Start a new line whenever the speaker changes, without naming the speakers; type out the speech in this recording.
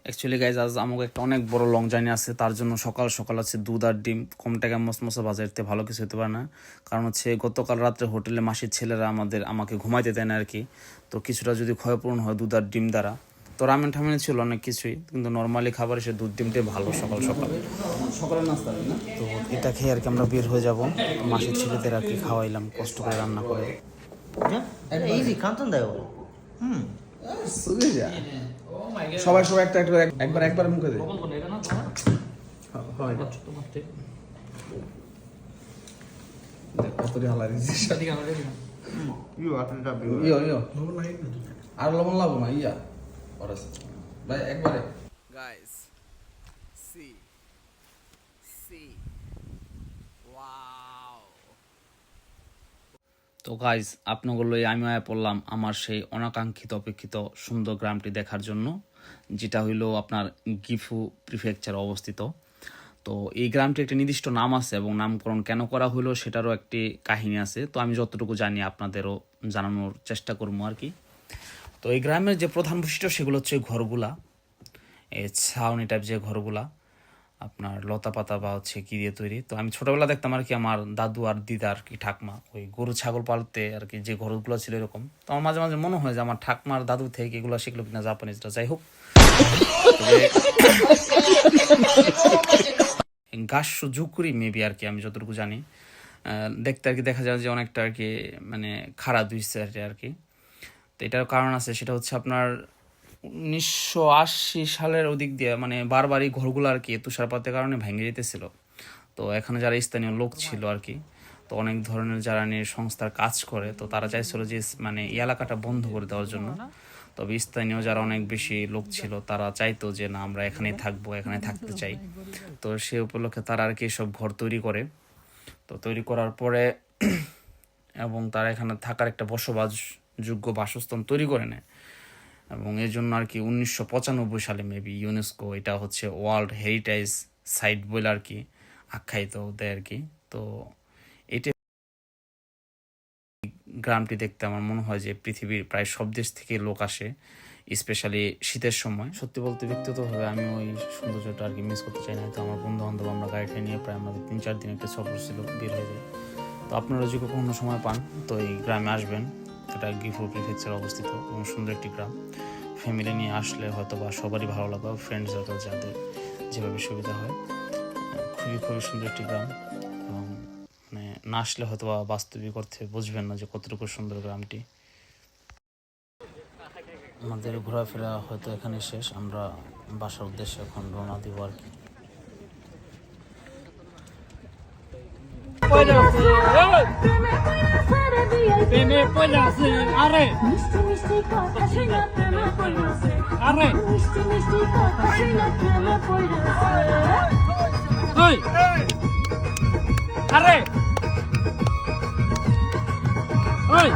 Actually guys আজ আমাকে একটা অনেক বড় লং জার্নি আছে, তার জন্য সকাল সকাল আছে দুধ আর ডিম। কম টাকায় মসমসা বাজারতে ভালো কিছু হতে পারে না, কারণ হচ্ছে গতকাল রাত্রে হোটেলে মাসির ছেলেরা আমাকে ঘুমাইতে দেয় না আর কি। তো কিছুটা যদি ক্ষয়পূরণ হয় দুধ আর ডিম দ্বারা, তো রামেন ঠামেন ছিল অনেক কিছুই, কিন্তু নর্মালি খাবার এসে দুধ ডিমটাই ভালো সকাল সকাল সকালের নাস্তা না। তো এটা খেয়ে আর কি আমরা বের হয়ে যাব। মাসির ছেলেদের আর কি খাওয়াইলাম কষ্ট করে রান্না করে।
ইজি কান্তন দেয়
সবাই সবাই একটা একবার মুখে দেয়। আর লবণ লাগবো না ইয়া ভাই একবারে।
Guys C wow. তো গাইজ আপনাগুলোই আমি পড়লাম আমার সেই অনাকাঙ্ক্ষিত অপেক্ষিত সুন্দর গ্রামটি দেখার জন্য, যেটা হইল আপনার গিফু প্রিফেকচারে অবস্থিত। তো এই গ্রামটি একটি নির্দিষ্ট নাম আছে এবং নামকরণ কেন করা হলো সেটারও একটি কাহিনী আছে। তো আমি যতটুকু জানি আপনাদেরও জানানোর চেষ্টা করবো আর কি। তো এই গ্রামের যে প্রধান বৈশিষ্ট্য সেগুলো হচ্ছে ঘরগুলা, এই ছাউনি টাইপ যে ঘরগুলা আপনার লতা পাতা বা হচ্ছে কি দিয়ে তৈরি। তো আমি ছোটবেলা দেখতাম আর কি আমার দাদু আর দিদা আর কি ঠাকমা ওই গরু ছাগল পালতে আর কি যে ঘরগুলো ছিল এরকম। তো আমার মাঝে মাঝে মনে হয় যে আমার ঠাকমার দাদু থেকে এগুলো শিখলো কিনা জাপানিজরা। যাই হোক, গাছ ঝুঁকুরি মেবি আর কি আমি যতটুকু জানি দেখতে আর কি দেখা যায় যে অনেকটা আর কি মানে খাড়া দুই সাইডে আর কি। তো এটার কারণ আছে, সেটা হচ্ছে আপনার 1980 সালের ওদিক দিয়ে মানে বারবারই ঘরগুলো আর কি তুষারপাতের কারণে ভেঙে যেতেছিল। তো এখানে যারা স্থানীয় লোক ছিল আর কি, তো অনেক ধরনের যারা নিয়ে সংস্থার কাজ করে, তো তারা চাইছিল যে মানে এই এলাকাটা বন্ধ করে দেওয়ার জন্য। তবে স্থানীয় যারা অনেক বেশি লোক ছিল তারা চাইতো যে না আমরা এখানেই থাকবো, এখানে থাকতে চাই। তো সে উপলক্ষে তারা আর কি সব ঘর তৈরি করে। তো তৈরি করার পরে এবং তারা এখানে থাকার একটা বসবাসযোগ্য বাসস্থান তৈরি করে নেয়। এবং এই জন্য আর কি 1995 সালে মেবি ইউনেস্কো এটা হচ্ছে ওয়ার্ল্ড হেরিটেজ সাইট বলে আর কি আখ্যায়িত দেয় আর কি। তো এটা গ্রামটি দেখতে আমার মনে হয় যে পৃথিবীর প্রায় সব দেশ থেকে লোক আসে, স্পেশালি শীতের সময়। সত্যি বলতে ব্যক্তিগতভাবে আমি ওই সৌন্দর্যটা আর কি মিস করতে চাই না। তো আমার বন্ধু বান্ধব আমরা গাড়িটা নিয়ে প্রায় আমাদের 3-4 দিন একটা সফর ছিল, বের হয়ে যায়। তো আপনারা যদি কোনো সময় পান তো এই গ্রামে আসবেন। এটা গিফু প্রিফেকচারে অবস্থিত এবং সুন্দর একটি গ্রাম। ফ্যামিলি নিয়ে আসলে হয়তো বা সবারই ভালো লাগবে, ফ্রেন্ড সার্কেল যাদের যেভাবে সুবিধা হয়। খুবই খুবই সুন্দর একটি গ্রাম এবং মানে না আসলে হয়তো বা বাস্তবিক অর্থে বুঝবেন না যে কতটুকু সুন্দর গ্রামটি। আমাদের ঘোরাফেরা হয়তো এখানে শেষ, আমরা বাসার উদ্দেশ্যে এখন রওনা দিব আর কি।
প্রেমে পড়াছে আরে মিষ্টি মিষ্টি কথা শুনে প্রেমে পড়াছে আরে মিষ্টি মিষ্টি কথা শুনে প্রেমে পড়াছে ওই আরে ওই